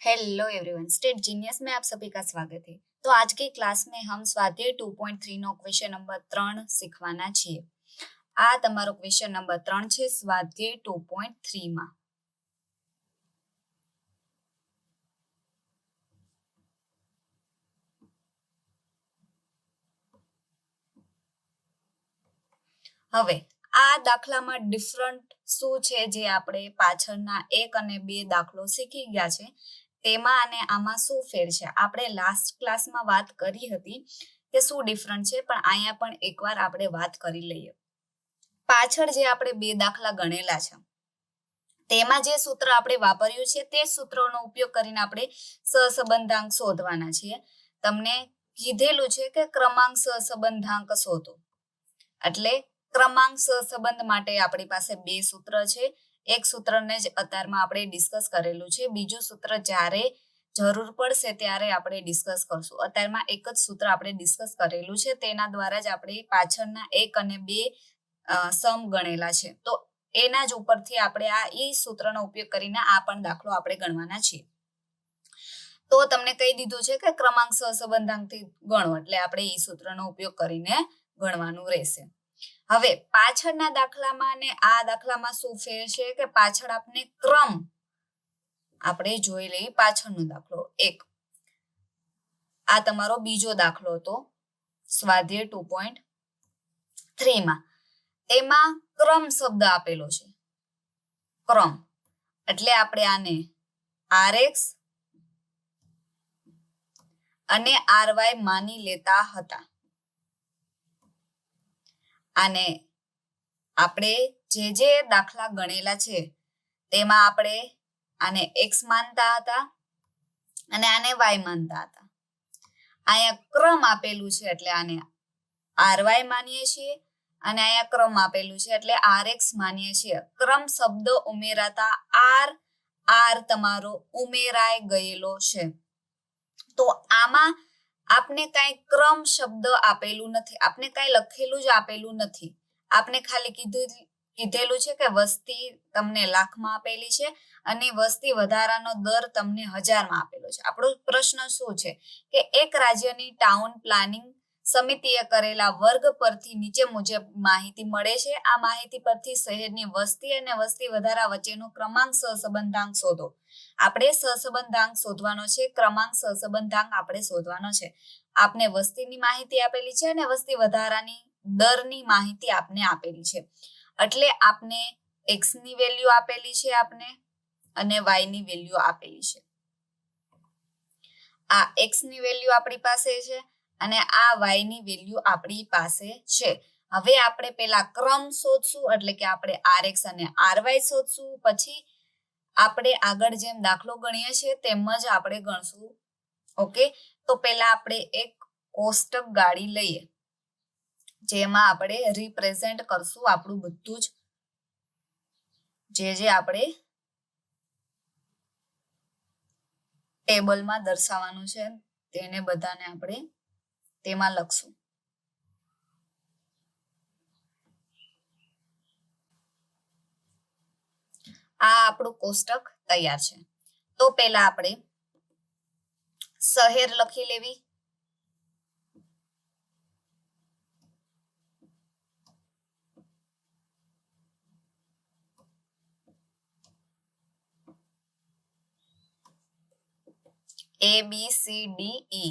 Hello everyone, state genius में आप सभी का स्वागत है। तो आज के क्लास में हम स्वाध्याय 2.3 નો ક્વેશ્ચન નંબર 3 શીખવાના છીએ। આ તમારો ક્વેશ્ચન નંબર 3 છે સ્વાધ્યાય 2.3 માં। હવે આ દાખલામાં ડિફરન્ટ શું છે જે આપણે પાછળના 1 અને 2 દાખલો શીખી ગયા છે તેમાં અને આમાં શું ફેર છે। આપણે લાસ્ટ ક્લાસમાં વાત કરી હતી કે શું ડિફરન્ટ છે, પણ અહીંયા પણ એકવાર આપણે વાત કરી લઈએ। પાછળ જે આપણે 2 દાખલા ગણેલા છે તેમાં જે સૂત્ર આપણે વાપર્યું છે તે સૂત્રનો ઉપયોગ કરીને આપણે સહસંબંધાંક શોધવાના છીએ। તમને કીધેલું છે કે ક્રમાંક સહસંબંધાંક શોધો, એટલે ક્રમાંક સહસંબંધ માટે આપણી પાસે 2 સૂત્ર છે। એક સૂત્રને જ અત્યારમાં આપણે ડિસ્કસ કરેલું છે, બીજું સૂત્ર જ્યારે જરૂર પડશે ત્યારે આપણે ડિસ્કસ કરશું। અત્યારમાં એક જ સૂત્ર આપણે ડિસ્કસ કરેલું છે, તેના દ્વારા જ આપણે પાછળના 1 અને 2 સમ ગણેલા છે। તો એના જ ઉપરથી આપણે આ ઈ સૂત્રનો ઉપયોગ કરીને આ પણ દાખલો આપણે ગણવાના છીએ। તો તમને કહી દીધું છે કે ક્રમાંક સહસંબંધાંકથી ગણો, એટલે આપણે ઈ સૂત્રનો ઉપયોગ કરીને ગણવાનું રહેશે। હવે પાછળના દાખલામાં અને આ દાખલામાં શું ફેર છે કે પાછળ આપણે ક્રમ આપણે જોઈ લઈએ। પાછળનો દાખલો 1, આ તમારો બીજો દાખલો હતો સ્વાધ્યાય 2.3 માં। તેમાં ક્રમ શબ્દ આપેલો છે, ક્રમ એટલે આપણે આને rx અને ry માની લેતા હતા। આને આપણે જે દાખલા ગણેલા છે તેમાં આપણે આને x માનતા હતા અને આને y માનતા હતા। અહીંયા ક્રમ આપેલું છે એટલે આને ry માનીએ છીએ અને અહીંયા ક્રમ આપેલું છે એટલે rx માનીએ છીએ। ક્રમ શબ્દ ઉમેરાતા r તમારો ઉમેરાઈ ગયેલો છે। તો આમાં આપને કાંઈ ક્રમ શબ્દ આપેલું નથી, આપને કાંઈ લખેલું જ આપેલું નથી। આપને ખાલી કીધેલું છે કે વસ્તી તમને લાખમાં આપેલી છે અને વસ્તી વધારાનો દર તમને 1000 માં આપેલો છે। આપણો પ્રશ્ન શું છે કે એક રાજ્યની ટાઉન પ્લાનિંગ સમિતિએ કરેલા વર્ગ પરથી નીચે મુજબ માહિતી મળે છે। આ માહિતી પરથી શહેરની વસ્તી અને વસ્તી વધારા વચ્ચેનો ક્રમાંક સહસંબંધાંક શોધો। આપણે સહસંબંધાંક શોધવાનો છે, ક્રમાંક સહસંબંધાંક આપણે શોધવાનો છે। આપને વસ્તીની માહિતી આપેલી છે અને વસ્તી વધારાની દરની માહિતી આપને આપેલી છે, એટલે આપને x ની વેલ્યુ આપેલી છે આપને અને y ની વેલ્યુ આપેલી છે। આ x ની વેલ્યુ આપણી પાસે છે અને આ y ની વેલ્યુ આપણી પાસે છે। હવે આપણે પેલા ક્રમ શોધશું, એટલે કે આપણે rx અને ry શોધશું, પછી આપણે આગળ જેમ દાખલો ગણીએ છીએ તેમ જ આપણે ગણશું। ઓકે, તો પેલા આપણે એક કોષ્ટક ગાડી લઈએ જેમાં આપણે રિપ્રેઝેન્ટ કરશું આપણું બધું જ જે આપણે ટેબલમાં દર્શાવવાનું છે તેને બધાને આપણે તેમાં લખશું। આ આપણું કોષ્ટક તૈયાર છે। તો પહેલા આપણે શહેર લખી લેવી, ABCDE,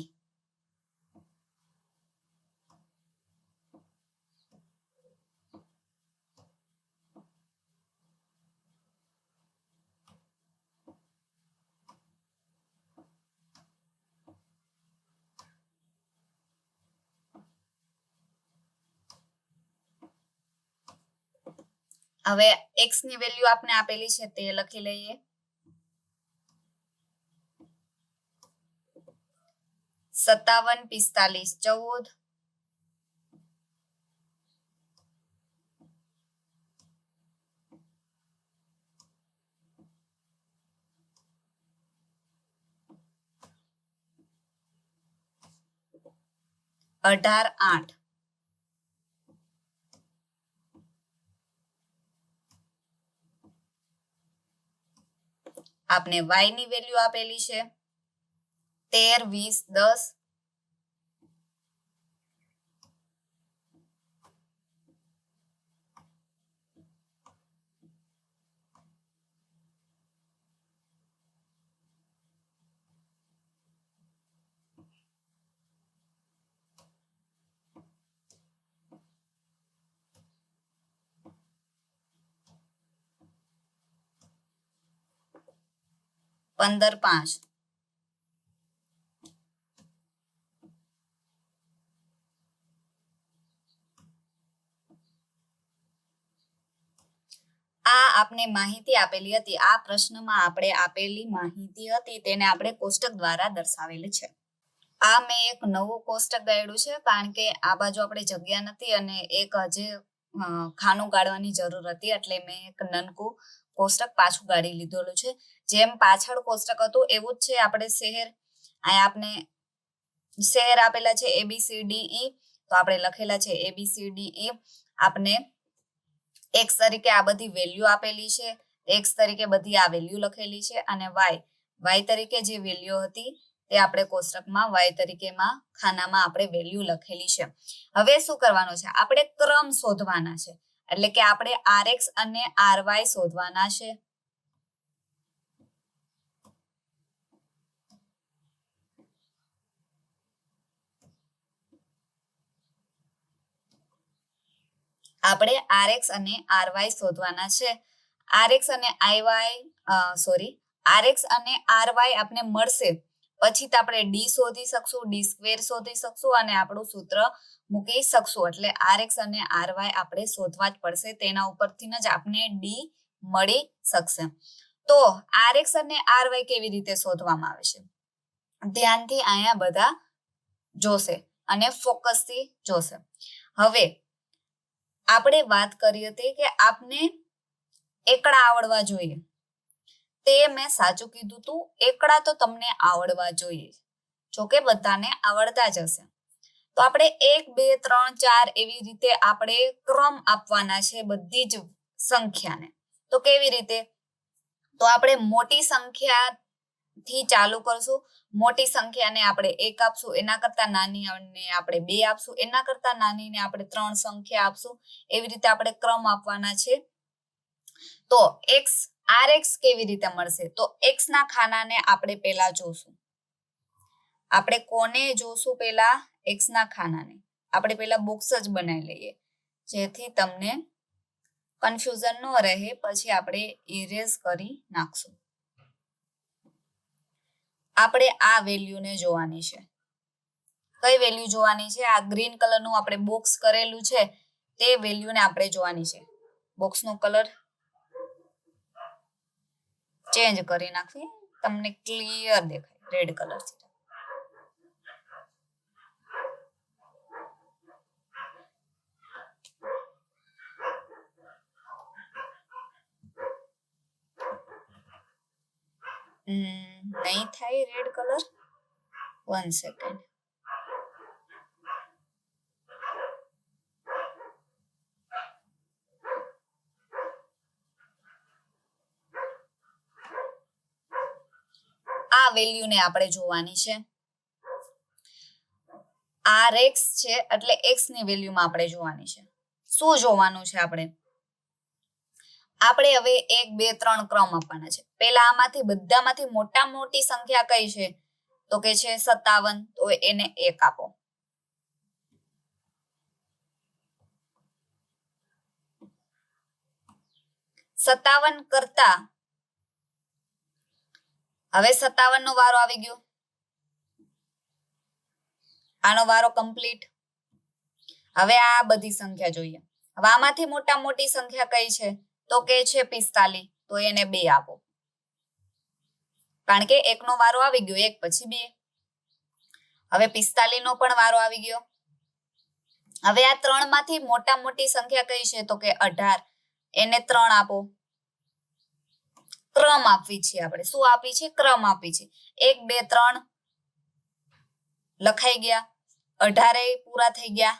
હવે x ની વેલ્યુ આપને આપેલી છે તે લખી લઈએ। 57, 45, 14, 18, 8, આપને y ની વેલ્યુ આપેલી છે 13, 20, 10. 15, 5. આ આપને માહિતી આપેલી હતી. આ પ્રશ્નમાં આપણે આપેલી માહિતી હતી તેને આપણે કોષ્ટક દ્વારા દર્શાવેલી છે. આ મેં એક નવું કોષ્ટક ગાળ્યું છે કારણ કે આ બાજુ આપણે જગ્યા નથી અને એક હજી ખાનું ગાળવાની જરૂર હતી એટલે મેં એક નાનકું કોષ્ટક પાછું ગાળી લીધેલું છે. જેમ પાછળ કોષ્ટક હતું એવું જ છે. આપણે શહેર અહીંયા આપને શહેર આપેલા છે ABCDE તો આપણે લખેલા છે ABCDE. આપને x તરીકે આ બધી વેલ્યુ આપેલી છે. x તરીકે બધી આ વેલ્યુ લખેલી છે અને y તરીકે જે વેલ્યુ હતી તે આપણે કોષ્ટકમાં y તરીકેમાં ખાનામાં આપણે વેલ્યુ લખેલી છે. હવે શું કરવાનું છે? આપણે ક્રમ શોધવાના છે એટલે કે આપણે rx અને ry શોધવાના છે. આપણે rx અને ry શોધવાના છે. rx અને rx અને ry આપણે મળશે પછી તો આપણે d શોધી શકશું, d સ્ક્વેર શોધી શકશું અને આપણું સૂત્ર મૂકી શકશું. એટલે rx અને ry આપણે શોધવા જ પડશે. તેના ઉપરથી જ આપણે d મળી શકશે. તો rx અને ry કેવી રીતે શોધવામાં આવે છે? ધ્યાનથી અહીંયા બધા જોશે અને ફોકસથી જોશે. હવે આપણે વાત કરી હતી કે આપને એકડા આવડવા જોઈએ. તે મેં સાચું કીધું તું. એકડા તો તમને આવડવા જોઈએ. જોકે બધાને આવડતા જ હશે. તો આપણે 1, 2, 3, 4 એવી રીતે આપણે ક્રમ આપવાના છે બધી જ સંખ્યાને. તો કેવી રીતે? તો આપણે મોટી સંખ્યાથી ચાલુ કરશું. મોટી સંખ્યાને આપણે 1 આપશું, એના કરતા નાનીને આપણે 2 આપશું, એના કરતા નાનીને આપણે 3 સંખ્યા આપશું. એવી રીતે આપણે ક્રમ આપવાના છે. તો rx કેવી રીતે મળશે? તો x ના ખાનાને આપણે પહેલા જોશું. આપણે કોને જોશું? પહેલા x ના ખાનાને. આપણે પહેલા બોક્સ જ બનાવી લઈએ જેથી તમને કન્ફ્યુઝન ન રહે. પછી આપણે ઇરેઝ કરી નાખશું. આપણે આ વેલ્યુને જોવાની છે. કઈ વેલ્યુ જોવાની છે? આ ગ્રીન કલરનું આપણે બોક્સ કરેલું છે તે વેલ્યુને આપણે જોવાની છે. બોક્સનો કલર ચેન્જ કરી નાખીએ તમને ક્લિયર દેખાય રેડ કલરથી. નહીં થાય રેડ કલર. 1 સેકન્ડ. આ વેલ્યુને આપણે જોવાની છે. rx છે એટલે x ની વેલ્યુમાં આપણે જોવાની છે. શું જોવાનું છે આપણે? આપણે હવે 1, 2, 3 ક્રમ આપવાના છે. પહેલા આમાંથી બધામાંથી મોટામાં મોટી સંખ્યા કઈ છે? તો કે છે 57. તો એને 1 આપો. સત્તાવન કરતા હવે 57 નો વારો આવી ગયો. આનો વારો કમ્પ્લીટ. હવે આ બધી સંખ્યા જોઈએ. હવે આમાંથી મોટા મોટી સંખ્યા કઈ છે? તો કે છે 45. તો એને 2 આપો. કારણ કે 1 નો વારો આવી ગયો, 1 પછી 2. હવે 45 નો પણ વારો આવી ગયો. હવે આ 3 માંથી મોટા મોટી સંખ્યા કઈ છે? તો કે 18. એને 3 આપો. ક્રમ આપવી છે આપણે. શું આપી છે? ક્રમ આપી છે. 1, 2, 3 લખાઈ ગયા. 18 પૂરા થઈ ગયા.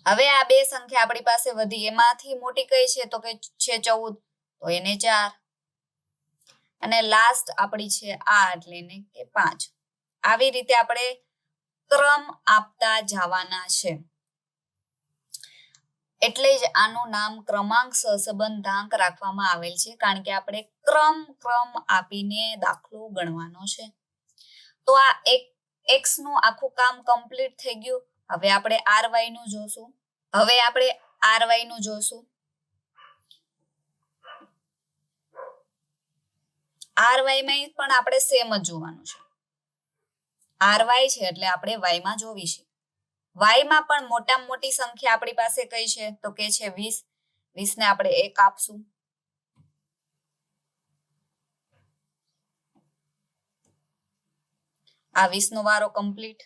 હવે આ બે સંખ્યા આપણી પાસે વધી. એમાંથી મોટી કઈ છે? તો કે છે 14. તો એને 4. અને લાસ્ટ આપણી છે આ એટલે એને કે 5. આવી રીતે આપણે ક્રમ આપતા જવાના છે. એટલે જ આનું નામ ક્રમાંક સહસંબંધાંક રાખવામાં આવેલ છે, કારણ કે આપણે ક્રમ આપીને દાખલો ગણવાનો છે. તો આ x નું આખું કામ કમ્પ્લીટ થઈ ગયું. હવે આપણે ry નું જોશું. ry માં પણ આપણે સેમ જ જોવાનું છે. ry છે એટલે આપણે y માં જોવી છે. y માં પણ મોટામાં મોટી સંખ્યા આપણી પાસે કઈ છે તો કે છે 20. 20 ને આપણે 1 આપશું. આ 20 નો વારો કમ્પ્લીટ.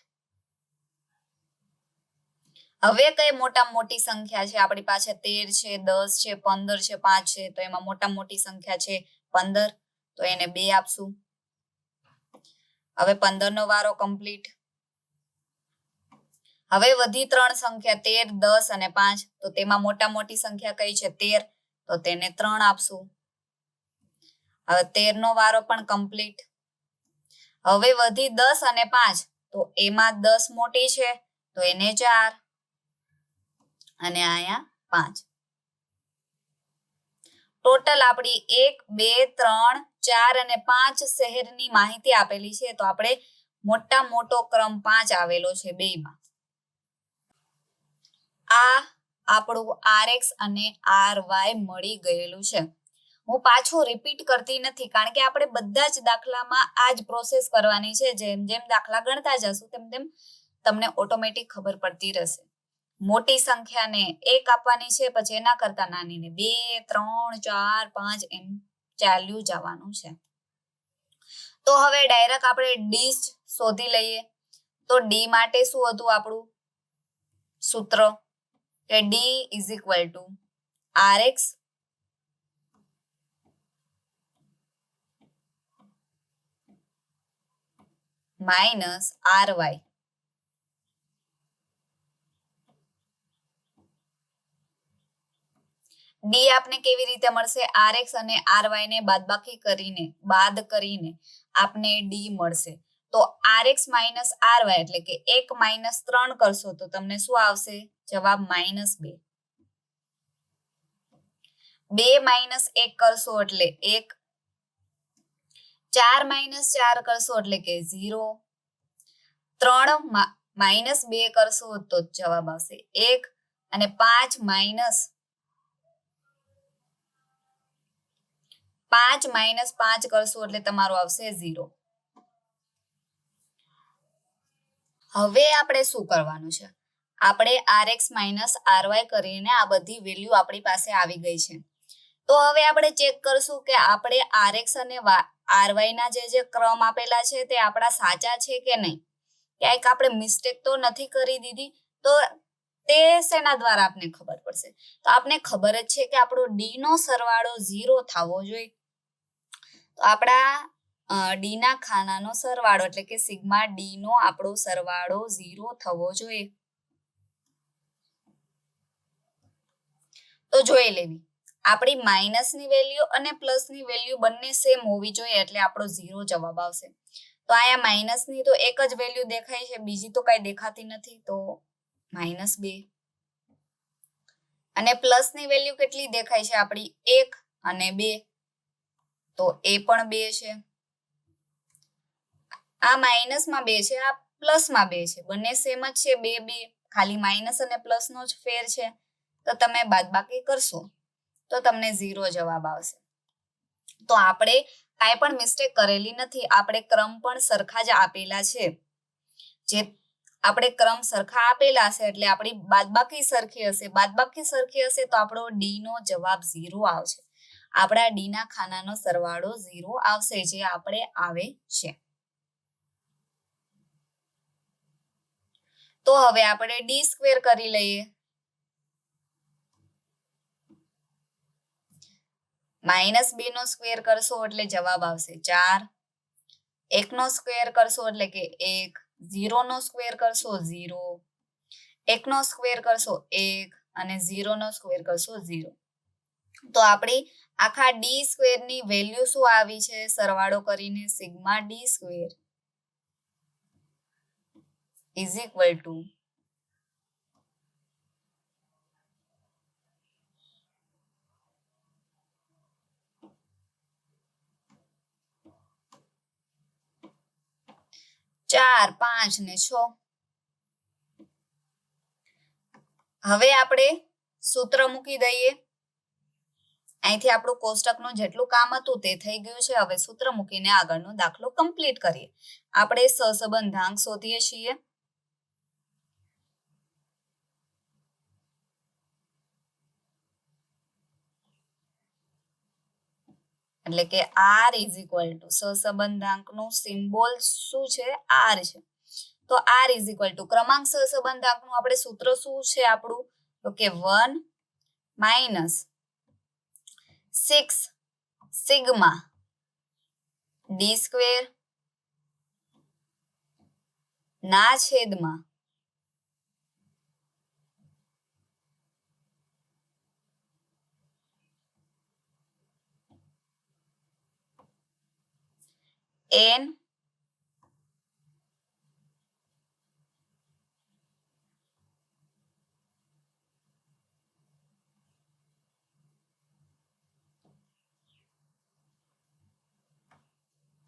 હવે કઈ મોટામાં મોટી સંખ્યા છે આપણી પાસે? 13 છે, 10 છે, 15 છે, 5 છે. તો એમાં મોટામાં મોટી સંખ્યા છે 15, તો એને 2 આપશું. હવે 15 નો વારો કમ્પ્લીટ. હવે વધી 3 સંખ્યા 13, 10 અને 5. તો તેમાં મોટા મોટી સંખ્યા કઈ છે? 13, તો તેને 3 આપશું. હવે 13 નો વારો પણ કમ્પ્લીટ. હવે વધી 10 અને 5. તો એમાં 10 મોટી છે તો એને 4 અને અહીંયા 5. ટોટલ આપણી 1, 2, 3, 4 અને 5 શહેરની માહિતી આપેલી છે. તો આપણે મોટા મોટો ક્રમ 5 આવેલો છે બેયમાં. આ આપણું rx અને ry મળી ગયેલું છે. હું પાછું રિપીટ કરતી નથી, કારણ કે આપણે બધા જ દાખલામાં આ જ પ્રોસેસ કરવાની છે. જેમ જેમ દાખલા ગણતા જશું તેમ તેમ તમને ઓટોમેટિક ખબર પડતી રહેશે. મોટી સંખ્યાને 1 આપવાની છે, પછી એના કરતા નાનીને 2, 3, 4, 5 એમ ચાલ્યું જવાનું છે. તો હવે ડાયરેક્ટ આપણે ડી શોધી લઈએ. તો ડી માટે શું હતું આપણું સૂત્ર? કે d = rx - ry. ડી આપને કેવી રીતે મળશે? rx અને ry ને બાદ કરીને આપને ડી મળશે. તો rx - ry એટલે કે 1 - 3 કરશો તો તમને શું આવશે? જવાબ -2. 2 - 1 કરશો એટલે 1. 4 - 4 કરશો એટલે કે 0. 3 - 2 કરશો તો જવાબ આવશે 1. અને 5 - 5 કરશો એટલે તમારું આવશે 0. હવે આપણે શું કરવાનું છે? આપણે rx - ry કરીને આ બધી વેલ્યુ આપણી પાસે આવી ગઈ છે. તો હવે આપણે ચેક કરશું કે આપણે rx અને ry ના જે ક્રમ આપેલા છે તે આપણા સાચા છે કે નહીં. ક્યાંક આપણે મિસ્ટેક તો નથી કરી દીધી? તો તે શેના દ્વારા આપને ખબર પડશે? તો આપને ખબર જ છે કે આપણો ડી નો સરવાળો 0 થવો જોઈએ. તો આપણા ડી ના ખાનાનો સરવાળો એટલે કે સિગ્મા ડી નો આપણો સરવાળો 0 થવો જોઈએ. તો જોઈ લેવી. આપણી માઇનસની વેલ્યુ અને પ્લસની વેલ્યુ બંને સેમ હોવી જોઈએ, એટલે આપણો 0 જવાબ આવશે. તો અહીંયા માઇનસની તો એક જ વેલ્યુ દેખાય છે, બીજી તો કઈ દેખાતી નથી, તો -2. અને પ્લસની વેલ્યુ કેટલી દેખાય છે આપણી? 1 અને 2, તો એ પણ 2 છે. આ માઇનસમાં 2 છે, આ પ્લસમાં 2 છે, બંને સેમ જ છે. 2 2 ખાલી માઇનસ અને પ્લસનો જ ફેર છે. તો તમે બાદબાકી કરશો તો તમને 0 જવાબ આવશે. તો આપણે કાંઈ પણ મિસ્ટેક કરેલી નથી. આપણે ક્રમ પણ સરખા જ આપેલા છે. જે આપણે ક્રમ સરખા આપેલા છે એટલે આપણી બાદબાકી સરખી હશે. બાદબાકી સરખી હશે તો આપણો ડી નો જવાબ 0 આવશે. આપણા ડી ના ખાનાનો સરવાળો 0 આવશે, જે આપણે આવે છે. તો હવે આપણે ડી સ્ક્વેર કરી લઈએ. -2 નો સ્ક્વેર કરશો એટલે જવાબ આવશે 4. 1 નો સ્ક્વેર કરશો એટલે કે 1. 0 નો સ્ક્વેર કરશો 0. 1 નો સ્ક્વેર કરશો 1 અને 0 નો સ્ક્વેર કરશો 0. તો આપણી આખા ડી સ્ક્વેર ની વેલ્યુ શું આવી છે સરવાળો કરીને sigma D square is equal two 4, 5 ને 6. હવે આપણે સૂત્ર મૂકી દઈએ. અહીંથી આપણું કોષ્ટકનું જેટલું કામ હતું તે થઈ ગયું છે. હવે સૂત્ર મૂકીને આગળનો દાખલો કમ્પ્લીટ કરીએ. આપણે સહસંબંધાંક શોધીએ છીએ. એટલે કે r ઇઝ ઇક્વલ ટુ સહસંબંધાંકનું સિમ્બોલ શું છે r છે. તો r ઇઝ ઇક્વલ ટુ ક્રમાંક સહસંબંધાંકનું આપણે સૂત્ર શું છે આપણું તો કે 1 માઇનસ 6 સિગ્મા ડી સ્ક્વેર ના છેદમાં n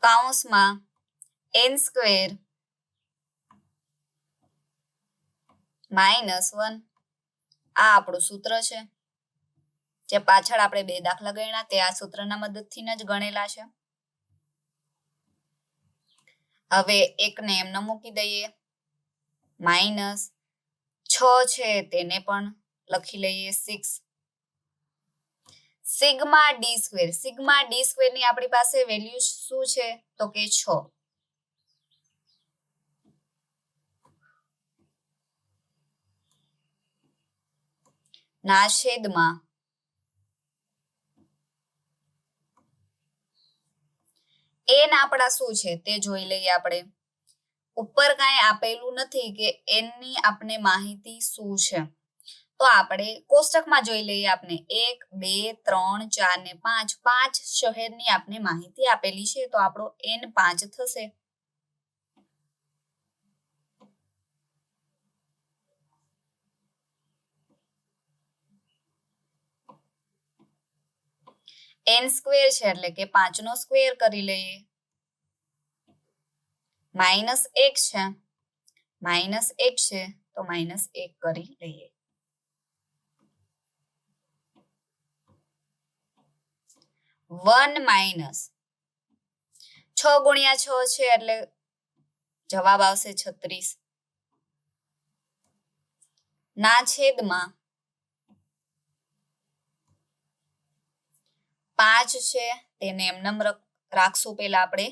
કૌંસમાં n સ્ક્વેર માઇનસ 1 આ આપણું સૂત્ર છે. જે પાછળ આપણે બે દાખલા ગણ્યા તે આ સૂત્રના મદદથી જ ગણેલા છે. હવે એકને એમને મૂકી દઈએ. માઇનસ 6 છે તેને પણ લખી લઈએ 6 સિગ્મા ડી સ્ક્વેર ની આપણી પાસે વેલ્યુ શું છે તો કે 6 ના છેદમાં n આપણા શું છે તે જોઈ લઈએ. આપણે ઉપર કાંઈ આપેલું નથી કે n ની આપણે માહિતી શું છે. તો આપણે કોષ્ટકમાં જોઈ લઈએ. આપણે 1 2 3 4 ને 5 5 શહેરની આપણે માહિતી આપેલી છે. તો આપણો n 5 થશે. n સ્ક્વેર છે એટલે કે 5 નો સ્ક્વેર કરી લઈએ. માઇનસ 1 છે તો માઇનસ 1 કરી લઈએ. 1 માઇનસ 6 ગુણ્યા 6 છે એટલે જવાબ આવશે 36 ના છેદમાં 5 છે તેને એમનેમ રાખશું. પેલા આપણે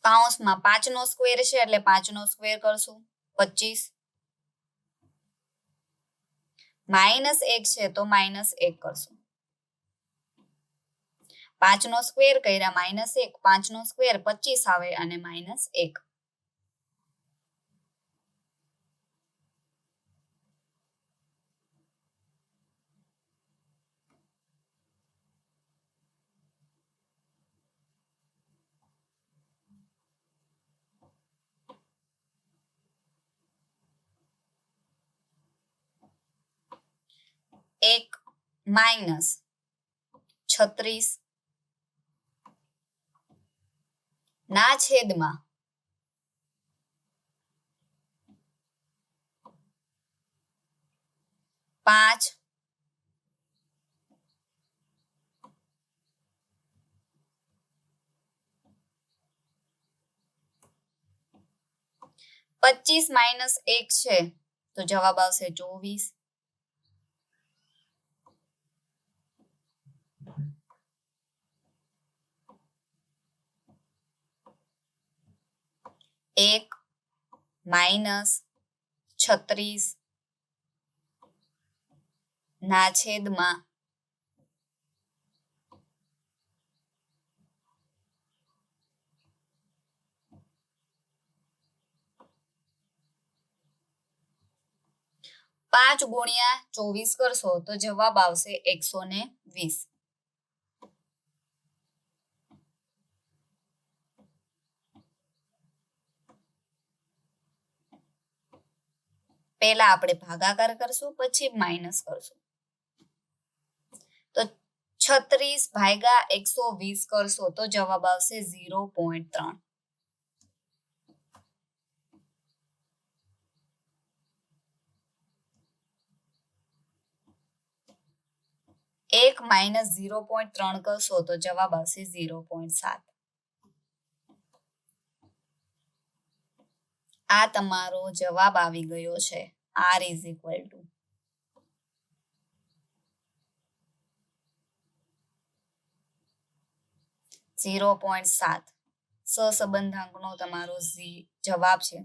કૌંસમાં 5 નો સ્ક્વેર છે એટલે 5 નો સ્ક્વેર કરશું 25 માઇનસ 1 છે તો માઇનસ 1 કરશું. 5 નો સ્ક્વેર કર્યા માઇનસ 1 5 નો સ્ક્વેર 25 આવે અને માઇનસ 1. એક માઇનસ 36 ના છેદમાં 5 25 માઇનસ 1 છે તો જવાબ આવશે 24. એક માઇનસ 36 ના છેદમાં 25 5 ગુણ્યા 24 કરશો તો જવાબ આવશે 120. પહેલા આપણે ભાગાકાર કરશું પછી માઇનસ કરશું. તો 36 ભાગ્યા 120 કરશો તો જવાબ આવશે 0.3. એક માઇનસ 0.3 કરશો તો જવાબ આવશે 0.7. આ તમારો જવાબ આવી ગયો છે. R is equal to 0.7. સહસંબંધાંકનો તમારો જવાબ છે.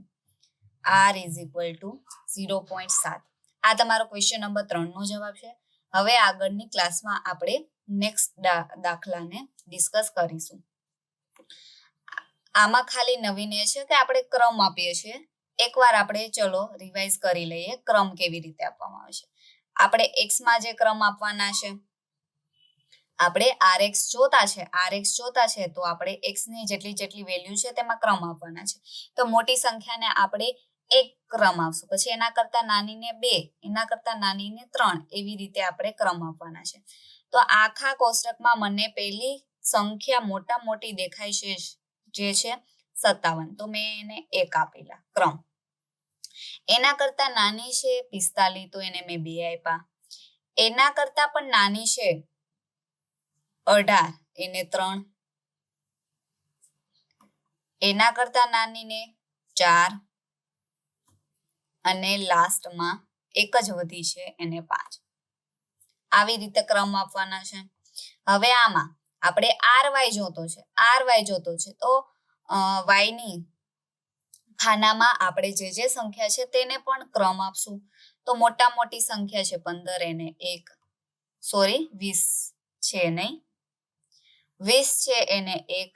R is equal to 0.7. આ તમારો ક્વેશ્ચન નંબર 3 નો જવાબ છે. હવે આગળની ક્લાસમાં આપણે નેક્સ્ટ દાખલાને ડિસ્કસ કરીશું. આમાં ખાલી નવીન એ છે કે આપણે ક્રમ આપીએ છીએ. એકવાર આપણે ચલો રિવાઇઝ કરી લઈએ ક્રમ કેવી રીતે આપવામાં આવે છે. આપણે x માં જે ક્રમ આપવાના છે, આપણે rx જોતા છે તો આપણે x ની જેટલી વેલ્યુ છે તેમાં ક્રમ આપવાના છે. તો મોટી સંખ્યાને આપણે 1 ક્રમ આપશું, પછી એના કરતા નાનીને 2, એના કરતા નાનીને 3, એવી રીતે આપણે ક્રમ આપવાના છે. તો આખા કોષ્ટકમાં મને પહેલી સંખ્યા મોટી દેખાય છે જે છે 57, તો મેં એને 1 આપેલા ક્રમ. એના કરતા નાની છે 45, તો એને મેં 2 આપ્યા. એના કરતા પણ નાની છે 18, એને 3. એના કરતા નાનીને 4 અને લાસ્ટમાં એક જ વધી છે એને 5. આવી રીતે ક્રમ આપવાના છે. હવે આમાં આપણે ry જોતો છે તો y ની ખાનામાં આપણે જે સંખ્યા છે તેને પણ ક્રમ આપશું. તો મોટી સંખ્યા છે 15, એને 1, સોરી 20 છે નહીં, 20 છે એને 1,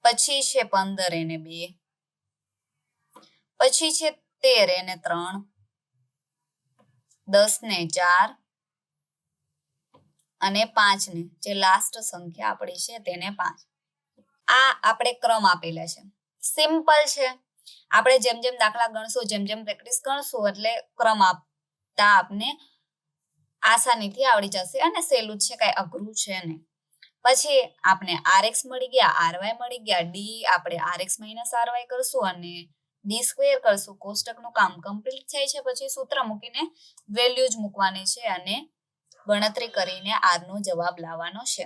પછી છે 15, એને 2, પછી છે 13, એને 3, 10 ને 4 અને 5 ને જે લાસ્ટ સંખ્યા આપણી છે તેને 5. આ આપણે ક્રમ આપેલા છે. સિમ્પલ છે. આપણે જેમ દાખલા ગણશું, જેમ પ્રેક્ટિસ કરશું એટલે ક્રમ આપતા આપને આસાનીથી આવડી જશે અને સહેલું છે, કઈ અઘરું છે નહીં. પછી આપણે rx મળી ગયા, ry મળી ગયા, d આપણે rx - ry કરશું અને d² કરશું. કોષ્ટકનું કામ કમ્પ્લીટ થાય છે. પછી સૂત્ર મૂકીને વેલ્યુ જ મૂકવાની છે અને ગણતરી કરીને r નો જવાબ લાવવાનો છે.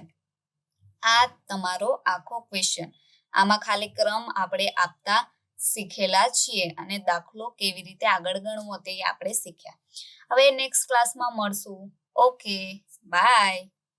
આ તમારો આખો ક્વેશ્ચન. આમાં ખાલી ક્રમ આપણે આપતા શીખેલા છીએ અને દાખલો કેવી રીતે આગળ ગણવો તે આપણે શીખ્યા. હવે નેક્સ્ટ ક્લાસમાં મળશું. Okay, by.